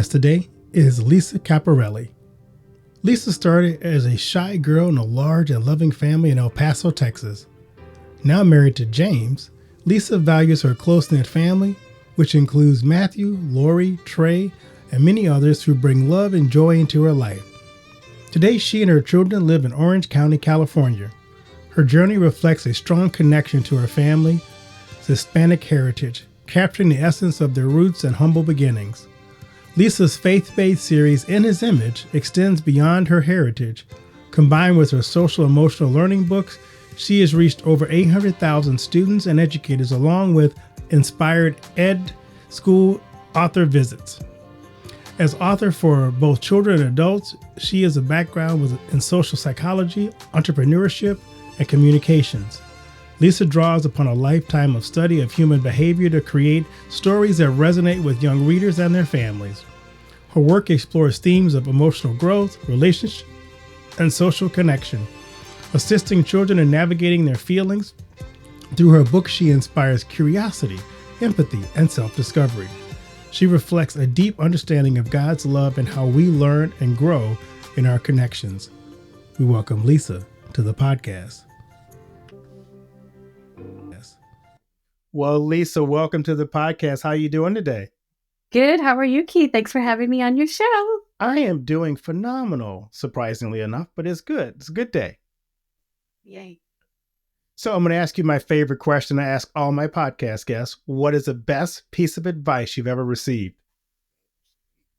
guest today is Lisa Caprelli. Lisa started as a shy girl in a large and loving family in El Paso, Texas. Now married to James, Lisa values her close-knit family, which includes Matthew, Lori, Trey, and many others who bring love and joy into her life. Today, she and her children live in Orange County, California. Her journey reflects a strong connection to her family's Hispanic heritage, capturing the essence of their roots and humble beginnings. Lisa's faith-based series, In His Image, extends beyond her heritage. Combined with her social-emotional learning books, she has reached over 800,000 students and educators, along with inspired ed school author visits. As author for both children and adults, she has a background in social psychology, entrepreneurship, and communications. Lisa draws upon a lifetime of study of human behavior to create stories that resonate with young readers and their families. Her work explores themes of emotional growth, relationship, and social connection, assisting children in navigating their feelings. Through her book, she inspires curiosity, empathy, and self-discovery. She reflects a deep understanding of God's love and how we learn and grow in our connections. We welcome Lisa to the podcast. Well, Lisa, welcome to the podcast. How are you doing today? Good. How are you, Keith? Thanks for having me on your show. I am doing phenomenal, surprisingly enough, but it's good. It's a good day. Yay. So I'm going to ask you my favorite question. I ask all my podcast guests. What is the best piece of advice you've ever received?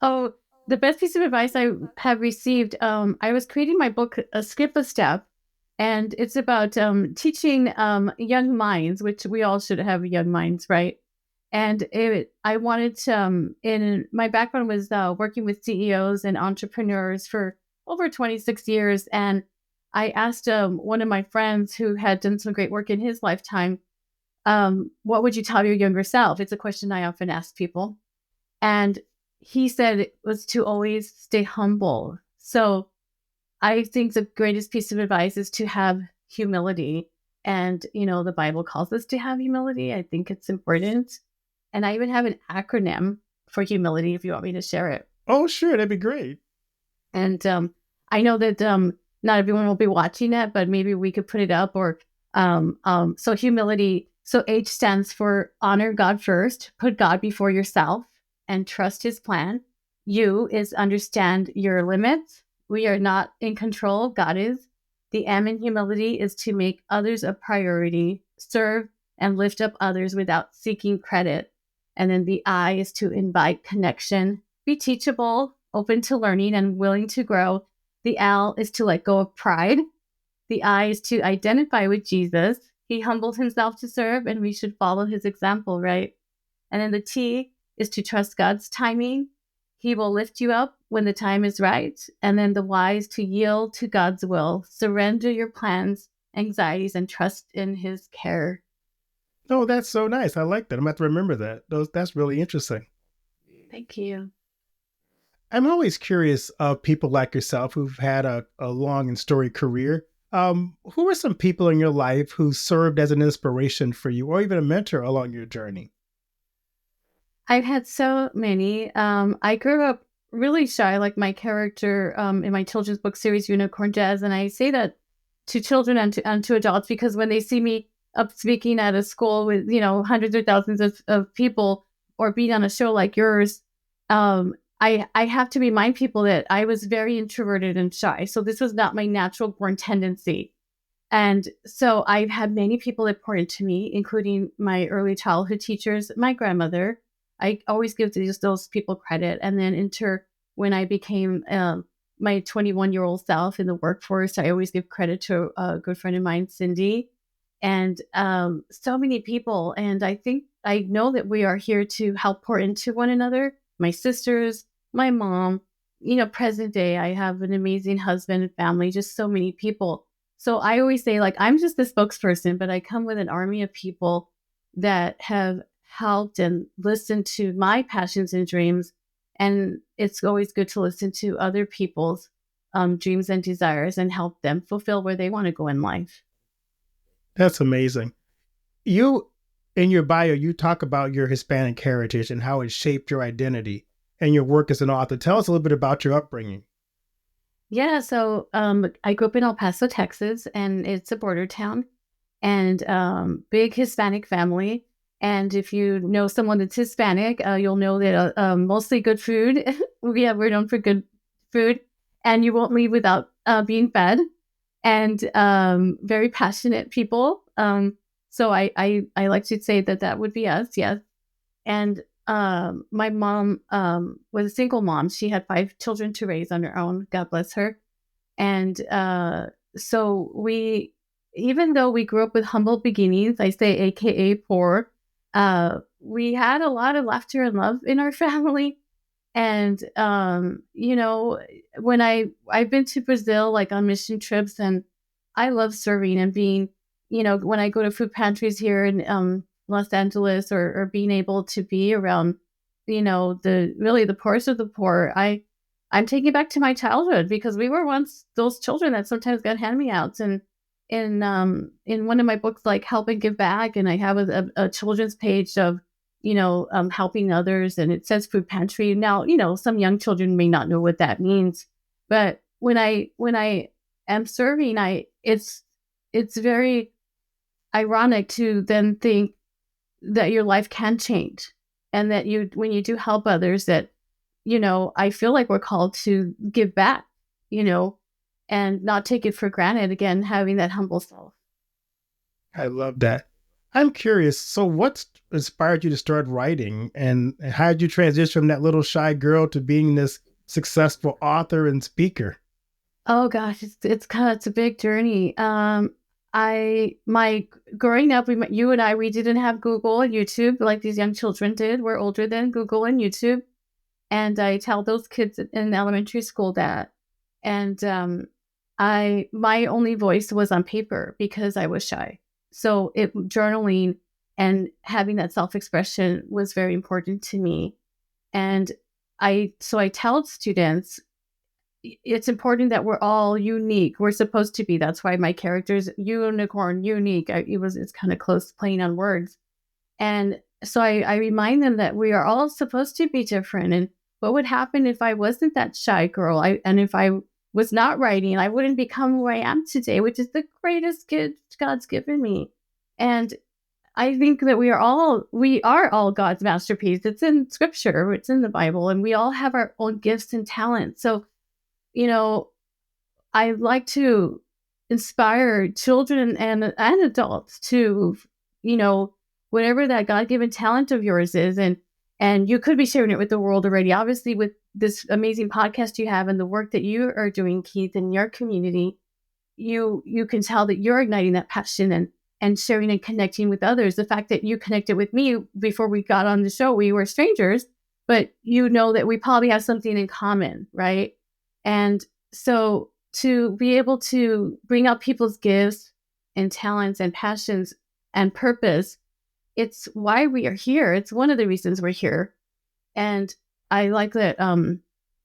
Oh, the best piece of advice I have received, I was creating my book, Skip a Step, and it's about teaching young minds, which we all should have young minds, right? And I wanted to, my background was working with CEOs and entrepreneurs for over 26 years. And I asked one of my friends who had done some great work in his lifetime, what would you tell your younger self? It's a question I often ask people. And he said it was to always stay humble. So I think the greatest piece of advice is to have humility. And, the Bible calls us to have humility. I think it's important. And I even have an acronym for humility if you want me to share it. Oh, sure. That'd be great. And I know that not everyone will be watching it, but maybe we could put it up or so humility. So H stands for honor God first, put God before yourself, and trust his plan. U is understand your limits. We are not in control. God is. The M in humility is to make others a priority, serve and lift up others without seeking credit. And then the I is to invite connection, be teachable, open to learning and willing to grow. The L is to let go of pride. The I is to identify with Jesus. He humbled himself to serve and we should follow his example, right? And then the T is to trust God's timing. He will lift you up when the time is right. And then the Y is to yield to God's will, surrender your plans, anxieties, and trust in his care. Oh, that's so nice. I like that. I'm going to have to remember that. That's really interesting. Thank you. I'm always curious of people like yourself who've had a long and storied career. Who are some people in your life who served as an inspiration for you or even a mentor along your journey? I've had so many. I grew up really shy, like my character in my children's book series, Unicorn Jazz. And I say that to children and to adults because when they see me up speaking at a school with, hundreds or thousands of people or being on a show like yours, I have to remind people that I was very introverted and shy. So this was not my natural born tendency. And so I've had many people that pour into me, including my early childhood teachers, my grandmother. I always give those people credit. And then when I became my 21-year-old self in the workforce, I always give credit to a good friend of mine, Cindy, and so many people. And I know that we are here to help pour into one another. My sisters, my mom, present day, I have an amazing husband and family, just so many people. So I always say, I'm just the spokesperson, but I come with an army of people that have helped and listened to my passions and dreams. And it's always good to listen to other people's dreams and desires and help them fulfill where they want to go in life. That's amazing. In your bio, you talk about your Hispanic heritage and how it shaped your identity. and your work as an author. Tell us a little bit about your upbringing. Yeah, so I grew up in El Paso, Texas, and it's a border town, and big Hispanic family. And if you know someone that's Hispanic, you'll know that mostly good food. We're known for good food, and you won't leave without being fed. And very passionate people. So I like to say that that would be us, yes. And my mom was a single mom. She had 5 children to raise on her own. God bless her. And so we, even though we grew up with humble beginnings, I say AKA poor, we had a lot of laughter and love in our family. And you know, when I've been to Brazil like on mission trips, and I love serving and being, you know, when I go to food pantries here in Los Angeles, or being able to be around, you know, the poorest of the poor, I'm taking back to my childhood, because we were once those children that sometimes got hand-me-outs. And in one of my books, like Help and Give Back, and I have a children's page of, you know, helping others, and it says food pantry. Now, you know, some young children may not know what that means, but when I am serving, it's very ironic to then think that your life can change, and that when you do help others, that, you know, I feel like we're called to give back, you know, and not take it for granted. Again, having that humble self. I love that. I'm curious. So, what inspired you to start writing, and how did you transition from that little shy girl to being this successful author and speaker? Oh gosh, it's a big journey. My growing up, you and I, we didn't have Google and YouTube like these young children did. We're older than Google and YouTube, and I tell those kids in elementary school that. And my only voice was on paper because I was shy. So journaling and having that self-expression was very important to me. And I tell students, it's important that we're all unique. We're supposed to be. That's why my character's unicorn, unique. It's kind of close playing on words. And so I remind them that we are all supposed to be different. And what would happen if I wasn't that shy girl? And if I was not writing, I wouldn't become who I am today, which is the greatest gift God's given me. And I think that we are all God's masterpiece. It's in scripture, it's in the Bible, and we all have our own gifts and talents. So, you know, I like to inspire children and adults to, you know, whatever that God-given talent of yours is, and you could be sharing it with the world already. Obviously, with this amazing podcast you have and the work that you are doing, Keith, in your community, you can tell that you're igniting that passion and sharing and connecting with others. The fact that you connected with me before we got on the show, we were strangers, but you know that we probably have something in common, right? And so to be able to bring out people's gifts and talents and passions and purpose, it's why we are here. It's one of the reasons we're here. And I like that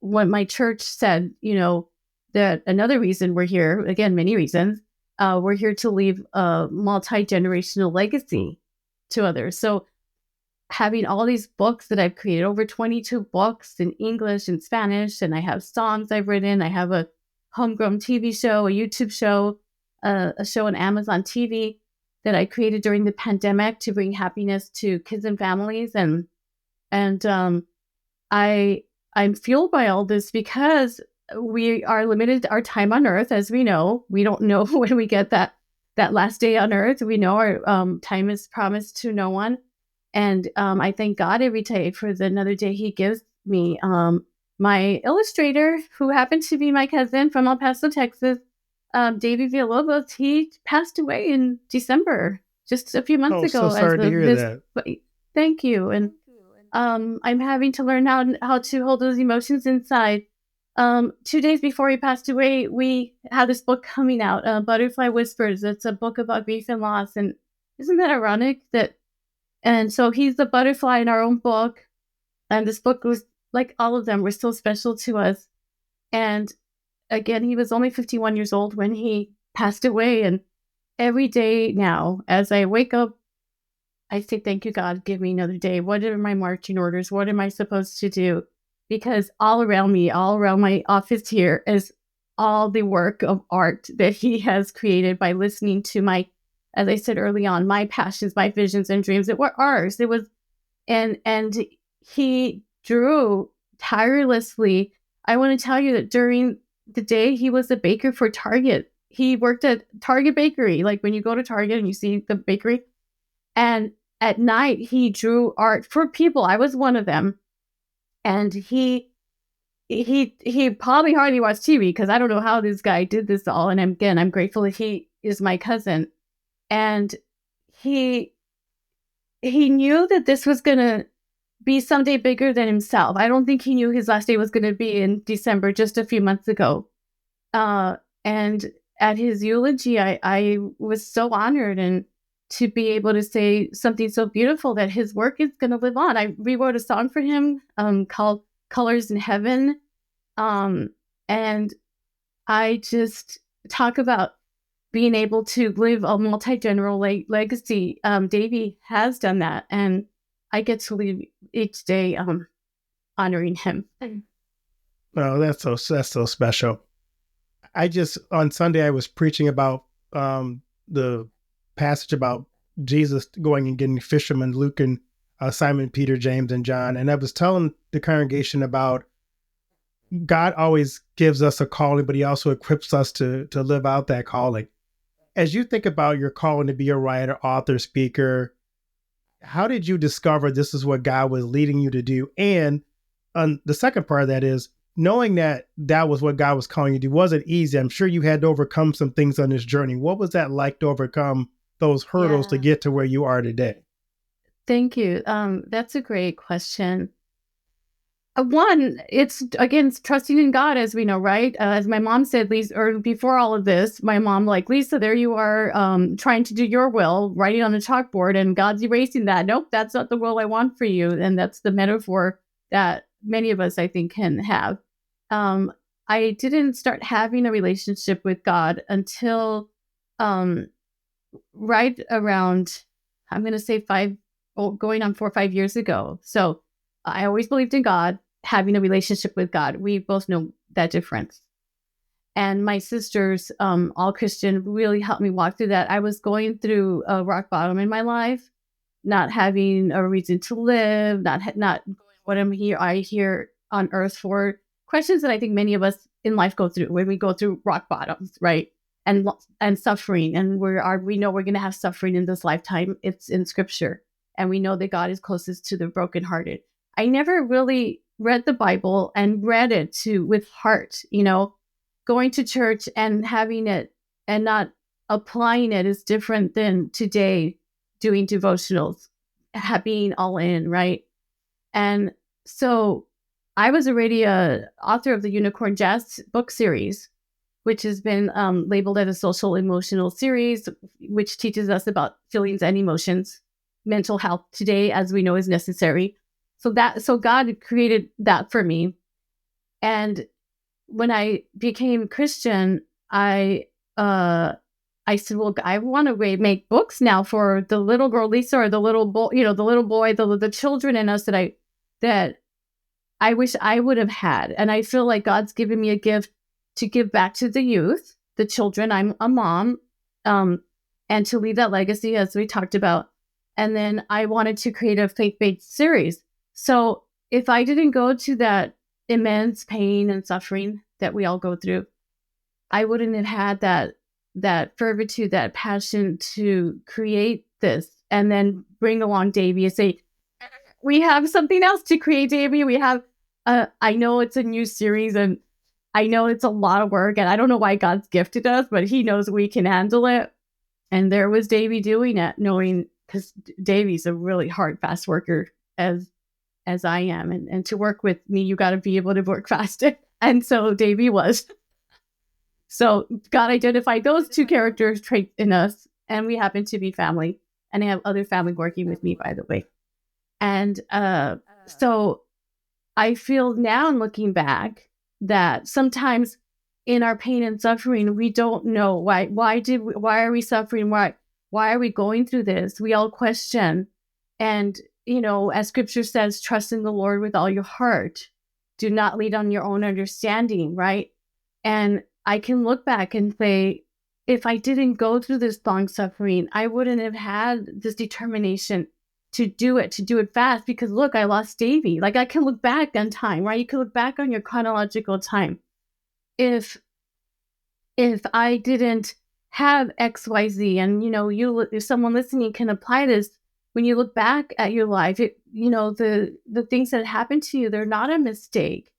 what my church said, you know, that another reason we're here, again, many reasons, we're here to leave a multi-generational legacy to others. So having all these books that I've created, over 22 books in English and Spanish, and I have songs I've written. I have a homegrown TV show, a YouTube show, a show on Amazon TV that I created during the pandemic to bring happiness to kids and families. And I'm fueled by all this because we are limited our time on earth. As we know, we don't know when we get that last day on earth. We know our time is promised to no one. And I thank God every day for another day he gives me. My illustrator, who happened to be my cousin from El Paso, Texas, David Villalobos, he passed away in December, just a few months ago. So sorry to hear that. Thank you. And I'm having to learn how to hold those emotions inside. 2 days before he passed away, we had this book coming out, Butterfly Whispers. It's a book about grief and loss. And isn't that ironic that? And so he's the butterfly in our own book. And this book was, like all of them, were still special to us. And again, he was only 51 years old when he passed away. And every day now, as I wake up, I say, thank you, God, give me another day. What are my marching orders? What am I supposed to do? because all around me, all around my office here, is all the work of art that he has created by listening to my, as I said early on, my passions, my visions and dreams that were ours. It was, and he drew tirelessly. I want to tell you that during the day, he was a baker for Target. He worked at Target Bakery, like when you go to Target and you see the bakery. And at night, he drew art for people. I was one of them. And he probably hardly watched TV, because I don't know how this guy did this all. And again, I'm grateful that he is my cousin. And he knew that this was going to be someday bigger than himself. I don't think he knew his last day was going to be in December, just a few months ago. And at his eulogy, I was so honored and to be able to say something so beautiful, that his work is going to live on. I rewrote a song for him called Colors in Heaven. And I just talk about being able to live a multi-generational legacy. Davey has done that, and I get to live each day honoring him. Oh, that's so special. On Sunday, I was preaching about the passage about Jesus going and getting fishermen, Luke and Simon, Peter, James, and John. And I was telling the congregation about God always gives us a calling, but he also equips us to live out that calling. As you think about your calling to be a writer, author, speaker, how did you discover this is what God was leading you to do? And the second part of that is, knowing that that was what God was calling you to do wasn't easy. I'm sure you had to overcome some things on this journey. What was that like to overcome those hurdles to get to where you are today? Thank you. That's a great question. One, it's trusting in God, as we know, right? As my mom said, Lisa, or before all of this, my mom, like, Lisa, there you are trying to do your will, writing on a chalkboard, and God's erasing that. Nope, that's not the will I want for you. And that's the metaphor that many of us, I think, can have. I didn't start having a relationship with God until right around, I'm going to say going on 4 or 5 years ago. So I always believed in God, having a relationship with God. We both know that difference. And my sisters, all Christian, really helped me walk through that. I was going through a rock bottom in my life, not having a reason to live, not what I here on earth for. Questions that I think many of us in life go through when we go through rock bottoms, right? And suffering. And we know we're going to have suffering in this lifetime. It's in scripture. And we know that God is closest to the brokenhearted. I never really read the Bible and read it with heart, going to church and having it and not applying it is different than today doing devotionals, being all in, right? And so I was already an author of the Unicorn Jazz book series, which has been labeled as a social emotional series, which teaches us about feelings and emotions. Mental health today, as we know, is necessary. So God created that for me. And when I became Christian, I said, well, I want to make books now for the little girl Lisa, or the little boy, the little boy, the children in us that I wish I would have had. And I feel like God's given me a gift to give back to the youth, the children. I'm a mom, and to leave that legacy, as we talked about. And then I wanted to create a faith-based series. So if I didn't go to that immense pain and suffering that we all go through, I wouldn't have had that fervitude, that passion to create this and then bring along Davey and say, we have something else to create, Davey. We have, I know it's a new series and I know it's a lot of work, and I don't know why God's gifted us, but he knows we can handle it. And there was Davey doing it, knowing, because Davey's a really hard, fast worker as I am. And to work with me, you got to be able to work faster. And so Davey was. So God identified those two character traits in us, and we happen to be family. And I have other family working with me, by the way. And so I feel now, looking back, that sometimes in our pain and suffering, we don't know why are we suffering? Why are we going through this? We all question. And, as scripture says, trust in the Lord with all your heart. do not lead on your own understanding, right? And I can look back and say, if I didn't go through this long suffering, I wouldn't have had this determination to do it fast, because look, I lost Davy. Like, I can look back on time, right? You can look back on your chronological time. If I didn't have XYZ, and if someone listening can apply this, when you look back at your life, the things that happened to you, they're not a mistake.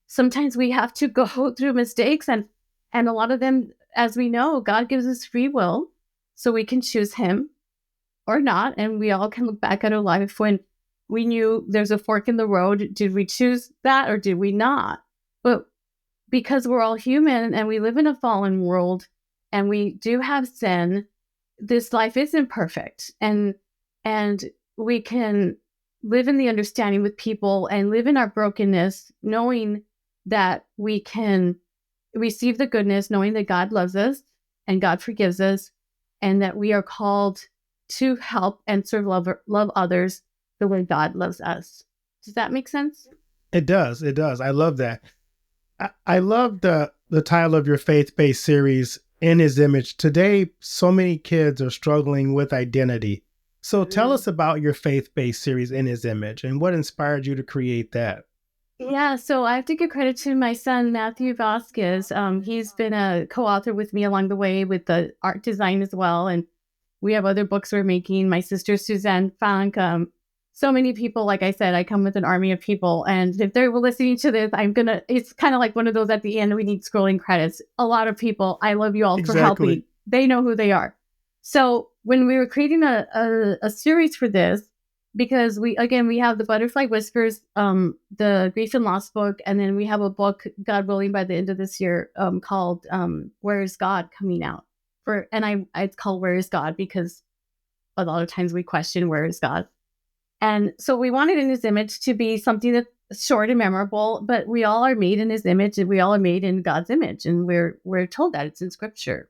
Sometimes we have to go through mistakes, and a lot of them, as we know, God gives us free will, so we can choose him or not. And we all can look back at our life when we knew there's a fork in the road. Did we choose that or did we not? But because we're all human and we live in a fallen world and we do have sin, this life isn't perfect. And we can live in the understanding with people and live in our brokenness, knowing that we can receive the goodness, knowing that God loves us and God forgives us, and that we are called to help and serve, love others the way God loves us. Does that make sense? It does. It does. I love that. I love the title of your faith-based series, In His Image. Today, so many kids are struggling with identity. So tell us about your faith-based series, In His Image, and what inspired you to create that. Yeah, so I have to give credit to my son, Matthew Vasquez. He's been a co-author with me along the way with the art design as well. And we have other books we're making. My sister, Suzanne Funk. So many people, like I said, I come with an army of people. And if they're listening to this, it's kind of like one of those at the end, we need scrolling credits. A lot of people, I love you all for helping. They know who they are. So when we were creating a series for this, because we have the Butterfly Whispers, the Grief and Loss book, and then we have a book, God willing, by the end of this year, called Where is God, coming out. It's called Where is God because a lot of times we question where is God. And so we wanted In His Image to be something that's short and memorable, but we all are made in His image, and we all are made in God's image, and we're told that it's in Scripture.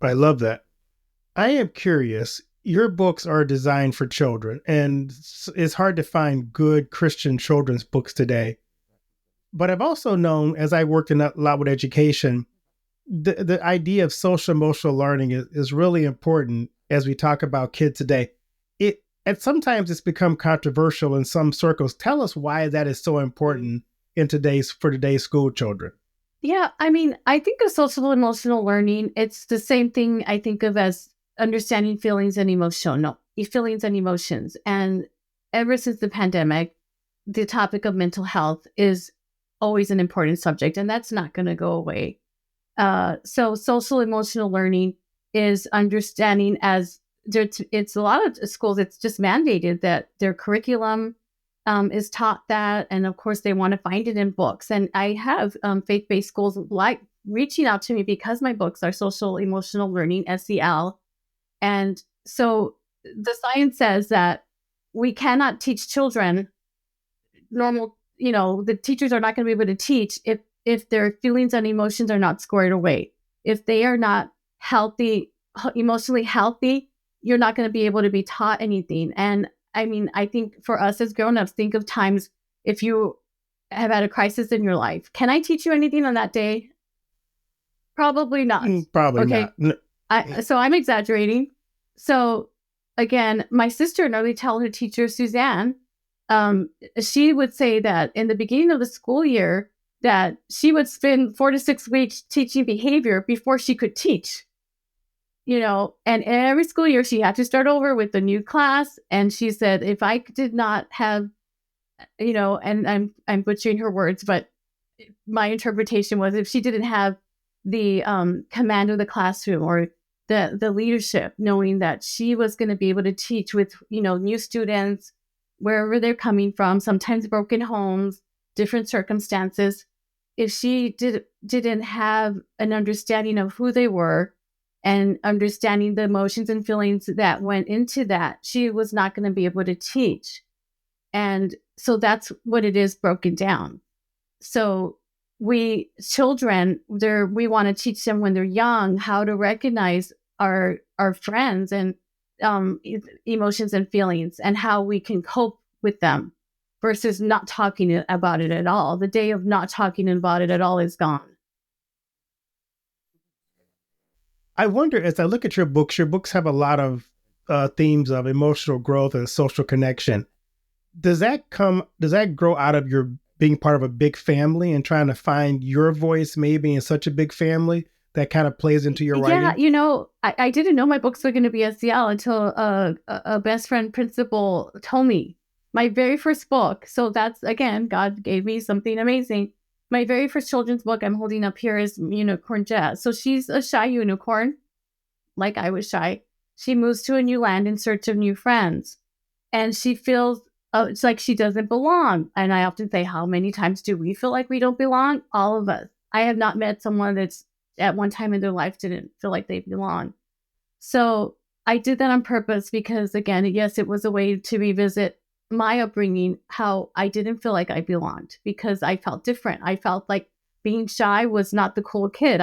I love that. I am curious. Your books are designed for children, and it's hard to find good Christian children's books today. But I've also known, as I worked a lot with education, the idea of social emotional learning is really important as we talk about kids today. And sometimes it's become controversial in some circles. Tell us why that is so important for today's school children. Yeah, I mean, I think of social emotional learning, it's the same thing I think of as understanding feelings and emotions. And ever since the pandemic, the topic of mental health is always an important subject, and that's not going to go away. So social emotional learning is understanding, as it's a lot of schools, it's just mandated that their curriculum is taught that. And of course, they want to find it in books. And I have faith-based schools like reaching out to me because my books are social emotional learning, SEL. And so the science says that we cannot teach children normal, the teachers are not going to be able to teach if their feelings and emotions are not squared away. If they are not healthy, emotionally healthy, you're not going to be able to be taught anything. And I mean, I think for us as grown-ups, think of times if you have had a crisis in your life. Can I teach you anything on that day? Probably not. Probably not. So I'm exaggerating. So again, my sister, an early childhood teacher, Suzanne, she would say that in the beginning of the school year, that she would spend 4 to 6 weeks teaching behavior before she could teach. And every school year she had to start over with a new class. And she said, if I did not have, and I'm butchering her words, but my interpretation was, if she didn't have the command of the classroom or the leadership, knowing that she was going to be able to teach with, new students, wherever they're coming from, sometimes broken homes, different circumstances. If she didn't have an understanding of who they were, and understanding the emotions and feelings that went into that, she was not going to be able to teach. And so that's what it is broken down. So we want to teach them when they're young how to recognize our friends and emotions and feelings, and how we can cope with them versus not talking about it at all. The day of not talking about it at all is gone. I wonder, as I look at your books have a lot of themes of emotional growth and social connection. Does that grow out of your being part of a big family and trying to find your voice maybe in such a big family that kind of plays into your writing? Yeah, I didn't know my books were going to be SEL until a best friend principal told me. My very first book, so that's, again, God gave me something amazing. My very first children's book I'm holding up here is Unicorn Jazz. So she's a shy unicorn, like I was shy. She moves to a new land in search of new friends. And she feels it's like she doesn't belong. And I often say, how many times do we feel like we don't belong? All of us. I have not met someone that's at one time in their life didn't feel like they belong. So I did that on purpose because, again, yes, it was a way to revisit my upbringing, how I didn't feel like I belonged because I felt different. I felt like being shy was not the cool kid.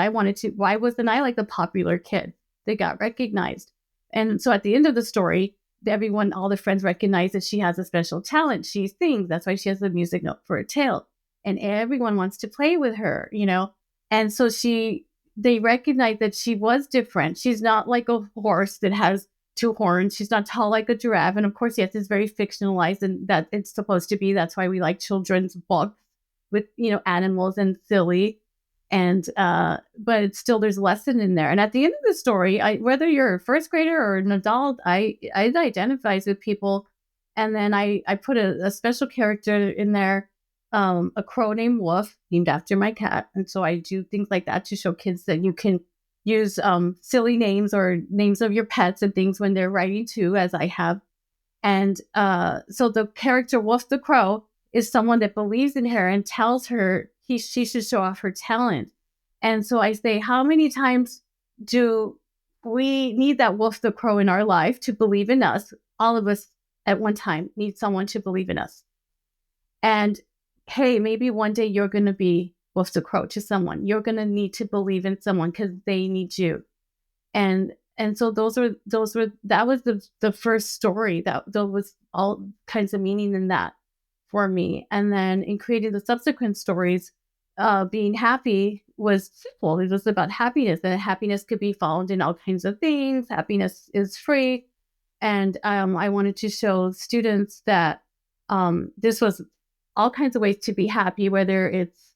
Why wasn't I like the popular kid that got recognized? And so at the end of the story, all the friends recognize that she has a special talent. She sings. That's why she has the music note for a tail. And everyone wants to play with her, And so they recognize that she was different. She's not like a horse that has two horns. She's not tall like a giraffe. And of course, yes, it's very fictionalized and that it's supposed to be. That's why we like children's books with, animals and silly. And, but it's still, there's a lesson in there. And at the end of the story, whether you're a first grader or an adult, I identifies with people. And then I put a special character in there, a crow named Wolf, named after my cat. And so I do things like that to show kids that you can use silly names or names of your pets and things when they're writing too, as I have. And so the character Wolf the Crow is someone that believes in her and tells her she should show off her talent. And so I say, how many times do we need that Wolf the Crow in our life to believe in us? All of us at one time need someone to believe in us. And hey, maybe one day you're going to be Wolf the Crow to someone. You're going to need to believe in someone because they need you. And so that was the first story that there was all kinds of meaning in that for me. And then in creating the subsequent stories, being happy was simple. It was about happiness, and happiness could be found in all kinds of things. Happiness is free. And I wanted to show students that this was all kinds of ways to be happy, whether it's,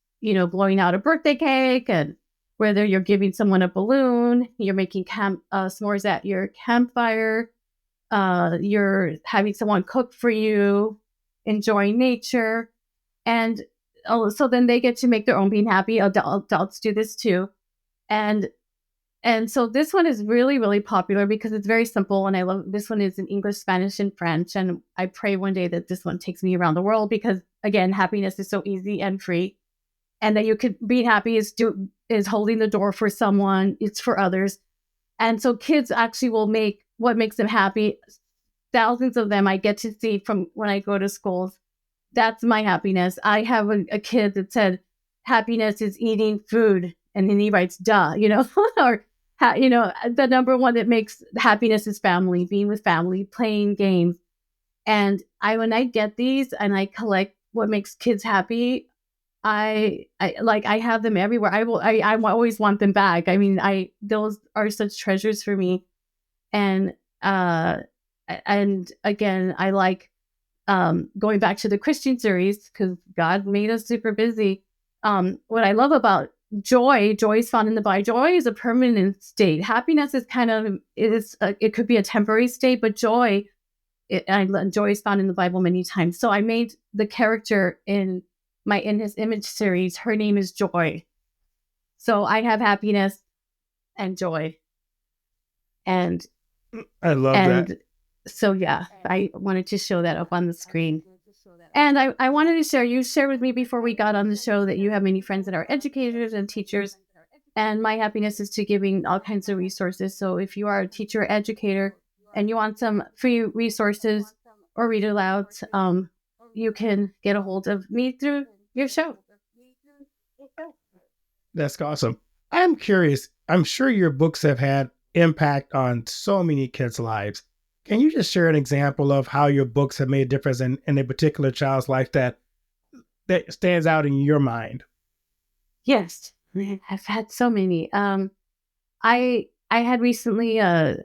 blowing out a birthday cake, and whether you're giving someone a balloon, you're making s'mores at your campfire, you're having someone cook for you, enjoying nature. And so then they get to make their own being happy. Adults do this too. And so this one is really, really popular because it's very simple. And I love this one is in English, Spanish, and French. And I pray one day that this one takes me around the world because, again, happiness is so easy and free. And that you could be happy is holding the door for someone. It's for others. And so kids actually will make what makes them happy. Thousands of them I get to see from when I go to schools. That's my happiness. I have a kid that said, happiness is eating food. And then he writes, duh, or, the number one that makes happiness is family, being with family, playing games. And when I get these and I collect what makes kids happy, I have them everywhere. I always want them back. I mean, those are such treasures for me. And again, I like going back to the Christian series because God made us super busy. What I love about joy is found in the Bible. Joy is a permanent state. Happiness is it could be a temporary state, but joy is found in the Bible many times. So I made the character in his image series, her name is Joy. So I have happiness and joy. And I love that. So yeah, I wanted to show that up on the screen. And I wanted to share, you shared with me before we got on the show that you have many friends that are educators and teachers. And my happiness is to giving all kinds of resources. So if you are a teacher or educator and you want some free resources or read alouds, you can get a hold of me through your show. That's awesome. I'm curious. I'm sure your books have had impact on so many kids' lives. Can you just share an example of how your books have made a difference in a particular child's life that stands out in your mind? Yes, I've had so many. I had recently a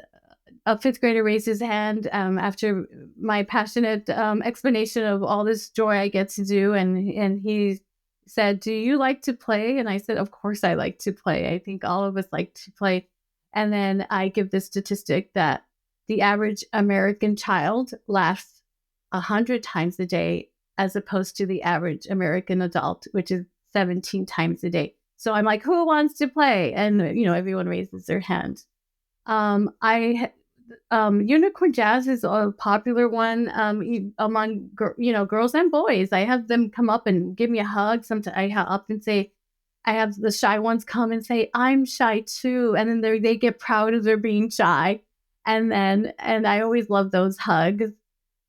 fifth grader raised his hand after my passionate explanation of all this joy I get to do, and he said, "Do you like to play?" And I said, "Of course I like to play. I think all of us like to play." And then I give this statistic that the average American child laughs 100 times a day, as opposed to the average American adult, which is 17 times a day. So I'm like, "Who wants to play?" And everyone raises their hand. I Unicorn Jazz is a popular one among girls and boys. I have them come up and give me a hug. Sometimes I often say, I have the shy ones come and say, "I'm shy too," and then they get proud of their being shy, and I always love those hugs.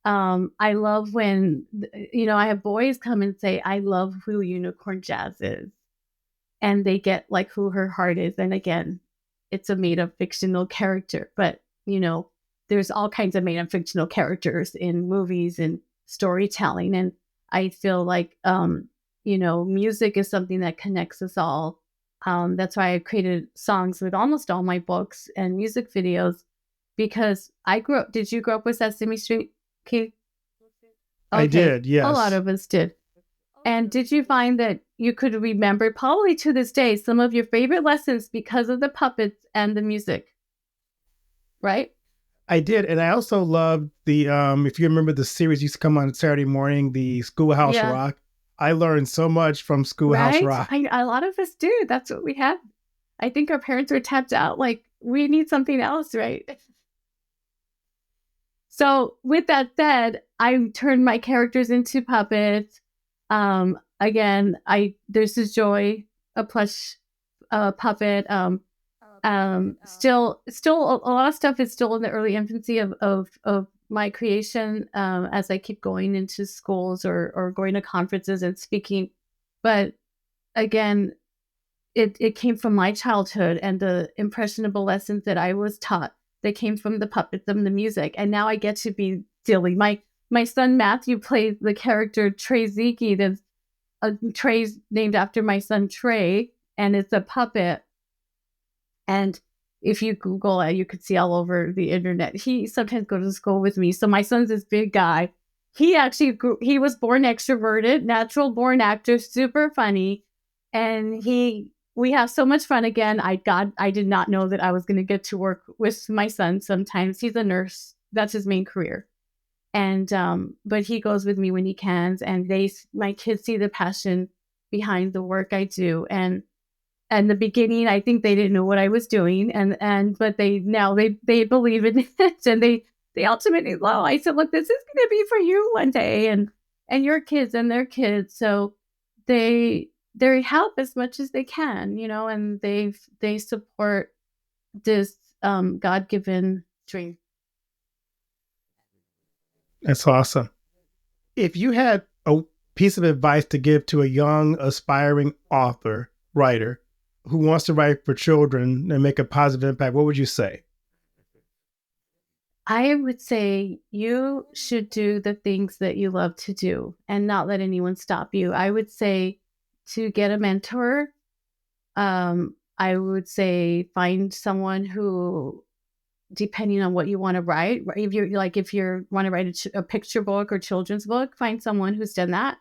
I love when I have boys come and say, "I love who Unicorn Jazz is," and they get like who her heart is. And again, it's a made up fictional character, but there's all kinds of made up fictional characters in movies and storytelling. And I feel like, music is something that connects us all. That's why I created songs with almost all my books and music videos, because did you grow up with Sesame Street, Keith? I Okay. did, A lot yes. of us did. And did you find that you could remember, probably to this day, some of your favorite lessons because of the puppets and the music? Right? I did, and I also loved the if you remember the series used to come on Saturday morning, the Schoolhouse Yeah. Rock. I learned so much from Schoolhouse Right? Rock. A lot of us do. That's what we have. I think our parents were tapped out. Like, we need something else, right? So, with that said, I turned my characters into puppets. Again, there's this Joy, a plush puppet. Still a lot of stuff is still in the early infancy of my creation, as I keep going into schools or going to conferences and speaking. But again, it came from my childhood and the impressionable lessons that I was taught that came from the puppets and the music. And now I get to be silly. My son Matthew plays the character Trey Zeke. That's Trey's named after my son Trey, and it's a puppet. And if you Google it, you could see all over the internet. He sometimes goes to school with me. So my son's this big guy. He was born extroverted, natural born actor, super funny. And we have so much fun. Again, I did not know that I was going to get to work with my son sometimes. He's a nurse. That's his main career. And, but he goes with me when he can. And my kids see the passion behind the work I do. And the beginning, I think they didn't know what I was doing, but they believe in it, and they ultimately love. I said, "Look, this is going to be for you one day, and your kids and their kids." So they help as much as they can, and they support this God given dream. That's awesome. If you had a piece of advice to give to a young, aspiring writer who wants to write for children and make a positive impact, what would you say? I would say you should do the things that you love to do and not let anyone stop you. I would say to get a mentor. I would say find someone who, depending on what you want to write, if you want to write a picture book or children's book, find someone who's done that.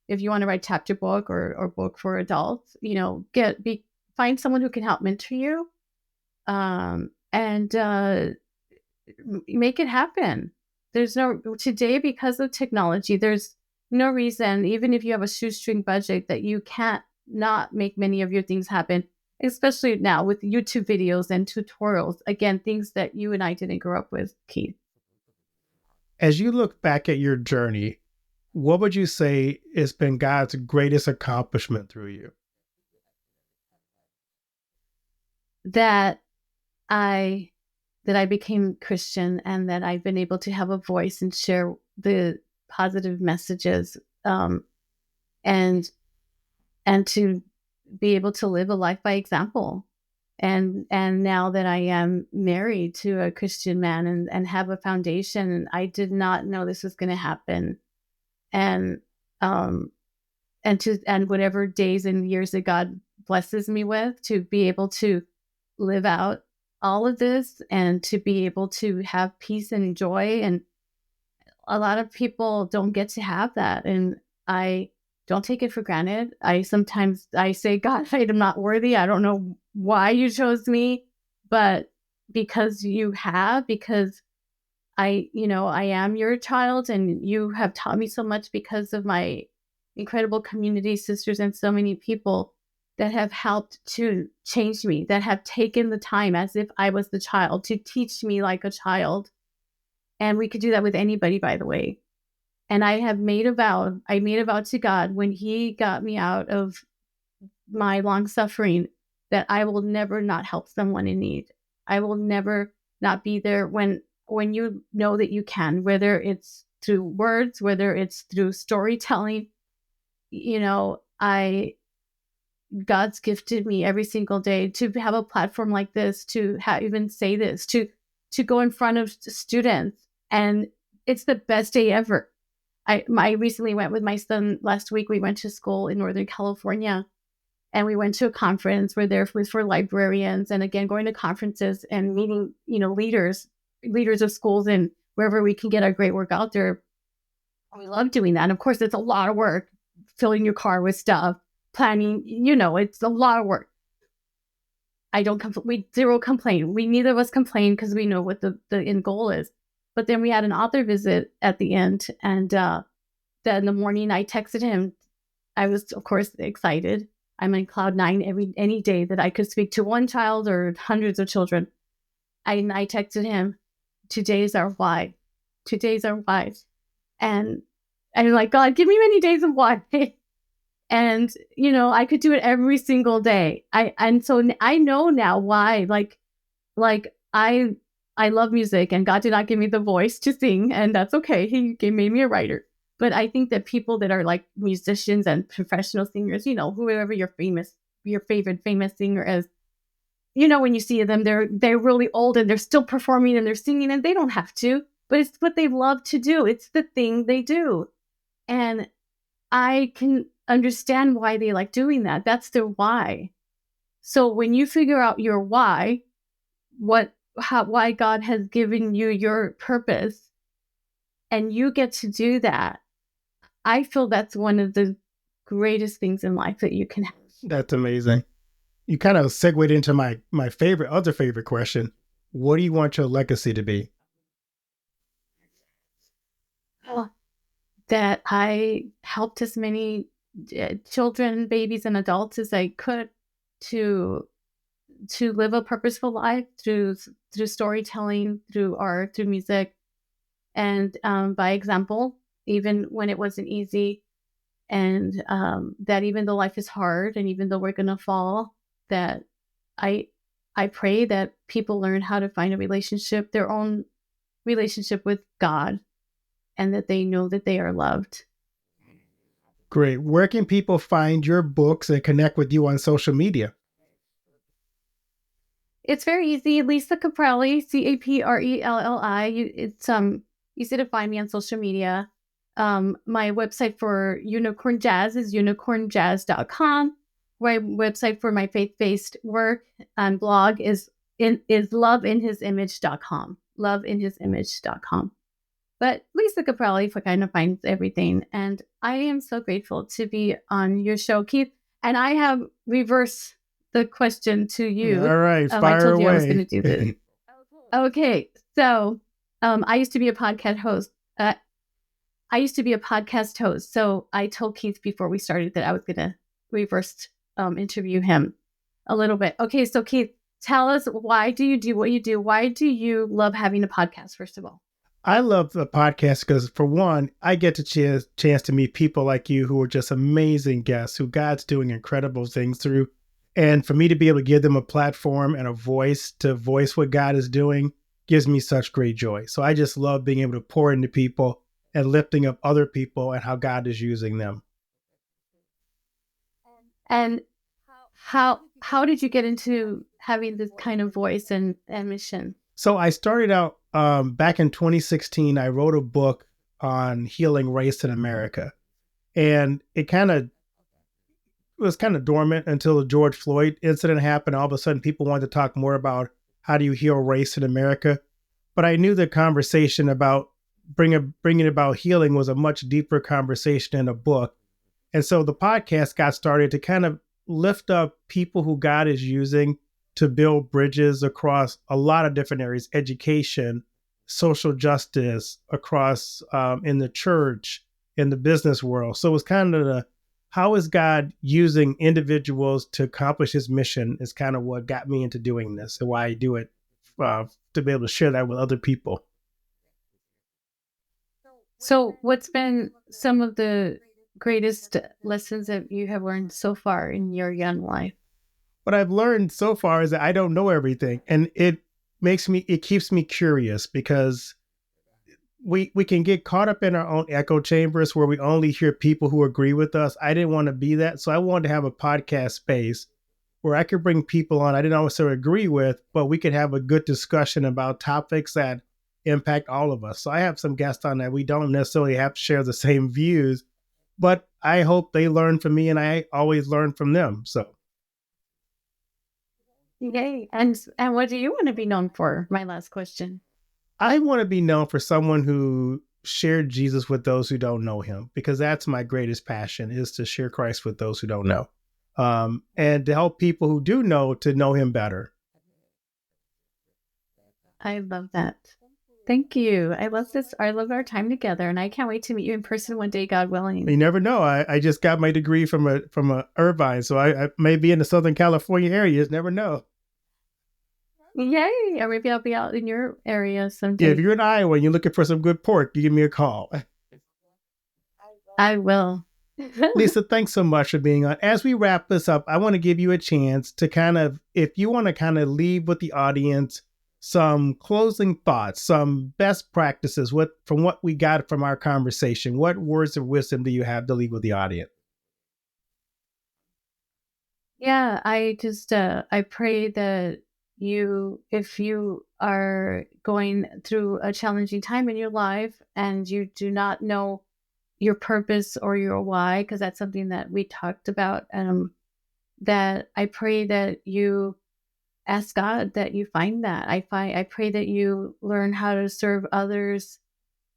If you want to write chapter book or book for adults, find someone who can help mentor you, and make it happen. Today, because of technology, there's no reason, even if you have a shoestring budget, that you can't not make many of your things happen, especially now with YouTube videos and tutorials. Again, things that you and I didn't grow up with, Keith. As you look back at your journey, what would you say has been God's greatest accomplishment through you? That I became Christian, and that I've been able to have a voice and share the positive messages, and to be able to live a life by example. And now that I am married to a Christian man and have a foundation, I did not know this was going to happen. And um and whatever days and years that God blesses me with, to be able to live out all of this and to be able to have peace and joy. And a lot of people don't get to have that, and I don't take it for granted. I say, God, I'm not worthy. I don't know why you chose me, but because I am your child, and you have taught me so much because of my incredible community sisters and so many people that have helped to change me, that have taken the time as if I was the child to teach me like a child. And we could do that with anybody, by the way. And I made a vow to God when He got me out of my long suffering, that I will never not help someone in need. I will never not be there when you know that you can, whether it's through words, whether it's through storytelling. God's gifted me every single day to have a platform like this, to even say this, to go in front of students, and it's the best day ever. I recently went with my son last week. We went to school in Northern California, and we went to a conference where there was for librarians, and again, going to conferences and meeting, leaders of schools and wherever we can get our great work out there. We love doing that. And of course, it's a lot of work, filling your car with stuff, planning, it's a lot of work. We zero complain. We neither of us complain because we know what the end goal is. But then we had an author visit at the end, and then in the morning I texted him. I was, of course, excited. I'm in cloud nine any day that I could speak to one child or hundreds of children. I texted him, "Today's our why. Today's our why." And I'm like, God, give me many days of why. And I could do it every single day. So I know now why. Like I love music, and God did not give me the voice to sing, and that's okay. He made me a writer. But I think that people that are like musicians and professional singers, whoever your favorite famous singer is, when you see them, they're really old and they're still performing and they're singing, and they don't have to, but it's what they love to do. It's the thing they do. And I can understand why they like doing that. That's their why. So when you figure out your why, why God has given you your purpose, and you get to do that, I feel that's one of the greatest things in life that you can have. That's amazing. You kind of segued into my other favorite question. What do you want your legacy to be? That I helped as many children, babies, and adults as I could to live a purposeful life through storytelling, through art, through music, and by example, even when it wasn't easy, and that even though life is hard, and even though we're gonna fall, that I pray that people learn how to find their own relationship with God, and that they know that they are loved. Great. Where can people find your books and connect with you on social media? It's very easy. Lisa Caprelli, Caprelli. It's easy to find me on social media. My website for Unicorn Jazz is unicornjazz.com. My website for my faith-based work and blog is loveinhisimage.com. Loveinhisimage.com. But Lisa Caprelli kind of finds everything. And I am so grateful to be on your show, Keith. And I have reversed the question to you. All right, fire I told you away. I was going to do this. Okay, so I used to be a podcast host. So I told Keith before we started that I was going to reverse interview him a little bit. Okay, so Keith, tell us, why do you do what you do? Why do you love having a podcast, first of all? I love the podcast because, for one, I get the chance to meet people like you who are just amazing guests who God's doing incredible things through. And for me to be able to give them a platform and a voice to voice what God is doing gives me such great joy. So I just love being able to pour into people and lifting up other people and how God is using them. And how did you get into having this kind of voice and mission? So I started out back in 2016. I wrote a book on healing race in America, and was kind of dormant until the George Floyd incident happened. All of a sudden, people wanted to talk more about how do you heal race in America. But I knew the conversation about bringing about healing was a much deeper conversation in a book. And so the podcast got started to kind of lift up people who God is using to build bridges across a lot of different areas: education, social justice, across in the church, in the business world. So it was kind of how is God using individuals to accomplish his mission is kind of what got me into doing this and why I do it, to be able to share that with other people. So, what's been some of the greatest lessons that you have learned so far in your young life? What I've learned so far is that I don't know everything. And it keeps me curious because we can get caught up in our own echo chambers where we only hear people who agree with us. I didn't want to be that. So I wanted to have a podcast space where I could bring people on I didn't always agree with, but we could have a good discussion about topics that impact all of us. So I have some guests on that we don't necessarily have to share the same views, but I hope they learn from me and I always learn from them. So Yay! And what do you want to be known for? My last question. I want to be known for someone who shared Jesus with those who don't know him, because that's my greatest passion, is to share Christ with those who don't know, and to help people who do know to know him better. I love that. Thank you. I love this. I love our time together, and I can't wait to meet you in person one day, God willing. You never know. I just got my degree from a Irvine, so I may be in the Southern California area. You just never know. Yay! Or maybe I'll be out in your area Yeah, if someday. you're in Iowa and you're looking for some good pork, you give me a call. I will. Lisa, thanks so much for being on. As we wrap this up, I want to give you a chance to kind of, if you want to kind of leave with the audience some closing thoughts, some best practices, from what we got from our conversation, what words of wisdom do you have to leave with the audience? Yeah, I pray that if you are going through a challenging time in your life and you do not know your purpose or your why, because that's something that we talked about, that I pray that you ask God that you find that. I pray that you learn how to serve others,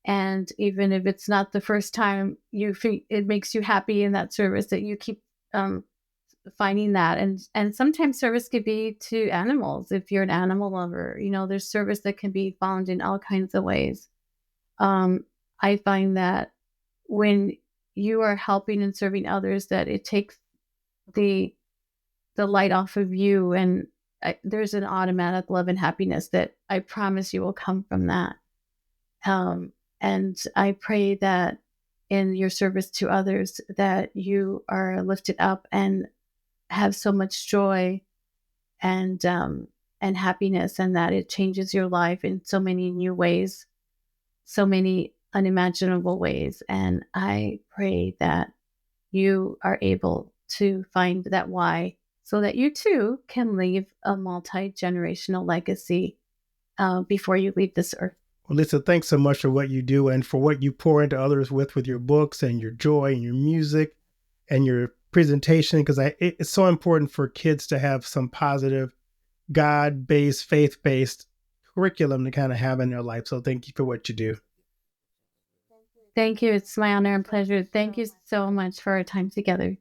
and even if it's not the first time it makes you happy in that service, that you keep um, finding that. And sometimes service could be to animals. If you're an animal lover, there's service that can be found in all kinds of ways. um, I find that when you are helping and serving others, that it takes the the light off of you, and there's an automatic love and happiness that I promise you will come from that. And I pray that in your service to others, that you are lifted up and have so much joy and happiness, and that it changes your life in so many new ways, so many unimaginable ways. And I pray that you are able to find that why, so that you too can leave a multi-generational legacy before you leave this earth. Well, Lisa, thanks so much for what you do and for what you pour into others with your books and your joy and your music and your presentation, because it's so important for kids to have some positive God-based, faith-based curriculum to kind of have in their life. So thank you for what you do. Thank you. It's my honor and pleasure. Thank you so much for our time together.